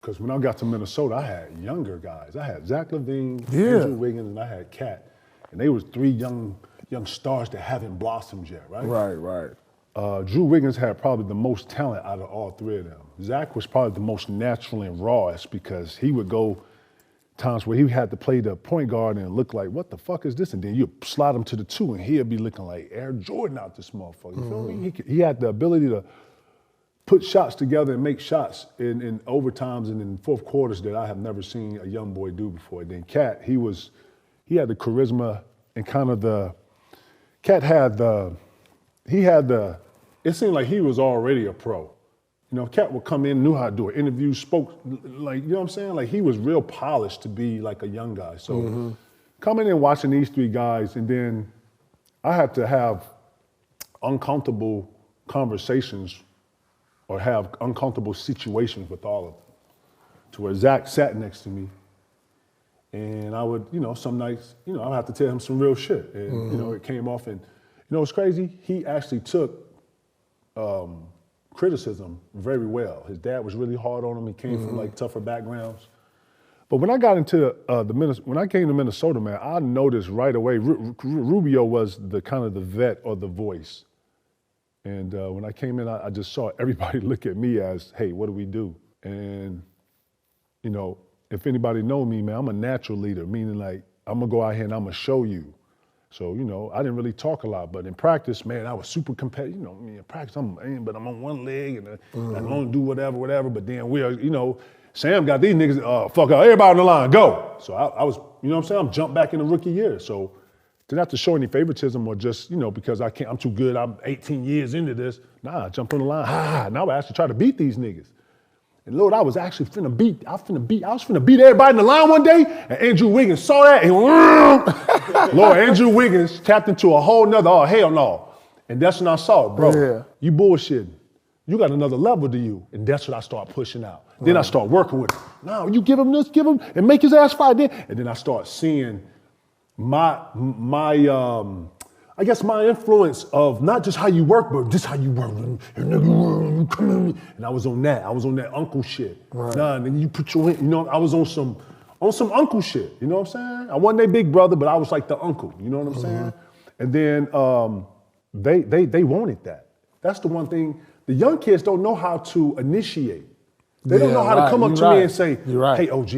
Because when I got to Minnesota, I had younger guys. I had Zach LaVine, Yeah. Andrew Wiggins, and I had Cat. And they was three young stars that haven't blossomed yet, right? Right. Drew Wiggins had probably the most talent out of all three of them. Zach was probably the most natural and rawest because he would go times where he had to play the point guard and look like, what the fuck is this? And then you slide him to the two and he'd be looking like Air Jordan out this motherfucker. You feel me? He had the ability to put shots together and make shots in overtimes and in fourth quarters that I have never seen a young boy do before. Then Cat, he had the charisma and kind of it seemed like he was already a pro. You know, Cat would come in, knew how to do an interview, spoke like, you know what I'm saying? Like he was real polished to be like a young guy. So coming in watching these three guys, and then I had to have uncomfortable conversations or have uncomfortable situations with all of them. To where Zach sat next to me and I would, some nights, I would have to tell him some real shit. And, it came off and, it's crazy? He actually took criticism very well. His dad was really hard on him. He came from like tougher backgrounds. But when I got into when I came to Minnesota, man, I noticed right away, Rubio was the kind of the vet or the voice. And when I came in, I just saw everybody look at me as, hey, what do we do? And, if anybody know me, man, I'm a natural leader, meaning like, I'm gonna go out here and I'm gonna show you. So, I didn't really talk a lot, but in practice, man, I was super competitive. In practice, I'm on one leg and I'm gonna do whatever. But then Sam got these niggas, fuck out, everybody on the line, go. So I was, I'm jumped back in the rookie year. So didn't have to show any favoritism or just, because I'm too good, I'm 18 years into this. Nah, I jumped on the line, now I actually try to beat these niggas. And Lord, I was actually finna beat everybody in the line one day, and Andrew Wiggins saw that, and Lord, Andrew Wiggins tapped into a whole nother, oh, hell no. And that's when I saw it, bro, you bullshitting. You got another level to you. And that's what I start pushing out. Then I start working with him. No, you give him this, and make his ass fight there. And then I start seeing my influence of not just how you work, but just how you work. And I was on that. I was on that uncle shit. Right. Nah, and then you put your, I was on some uncle shit. You know what I'm saying? I wasn't their big brother, but I was like the uncle. You know what I'm saying? And then they wanted that. That's the one thing. The young kids don't know how to initiate. They don't know how to come up to me and say, hey, OG,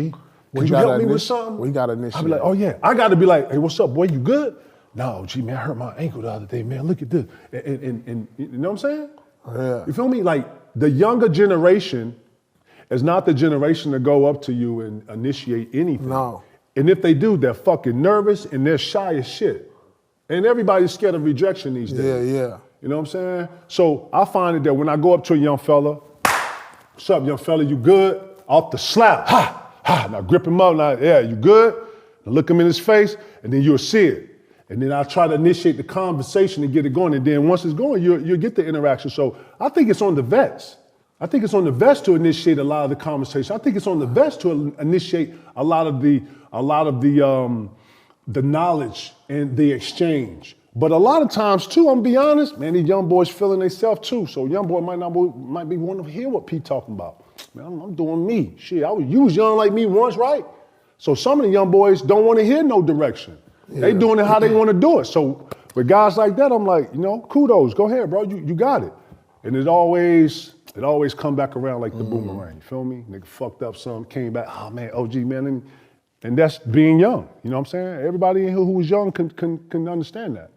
could you help me with something? We got to initiate. I'll be like, oh yeah. I got to be like, hey, what's up, boy? You good? No, gee, man, I hurt my ankle the other day, man. Look at this. And you know what I'm saying? Yeah. You feel me? Like the younger generation is not the generation to go up to you and initiate anything. No. And if they do, they're fucking nervous and they're shy as shit. And everybody's scared of rejection these days. Yeah. You know what I'm saying? So I find it that when I go up to a young fella, what's up, young fella, you good? Off the slap, ha. Now grip him up, now, yeah, you good? Now look him in his face, and then you'll see it. And then I try to initiate the conversation and get it going. And then once it's going, you'll get the interaction. So I think it's on the vets. I think it's on the vets to initiate a lot of the conversation. I think it's on the vets to initiate a lot of the knowledge and the exchange. But a lot of times too, I'm gonna be honest, man, these young boys feeling themselves too. So young boy might be wanting to hear what Pete talking about. Man, I'm doing me. Shit, you was young like me once, right? So some of the young boys don't want to hear no direction. Yeah. They doing it how they want to do it. So with guys like that, I'm like, kudos, go ahead, bro, you got it. And it always come back around like the boomerang, you feel me? Nigga fucked up something, came back, oh man, OG, man. And that's being young, you know what I'm saying? Everybody who was young can understand that.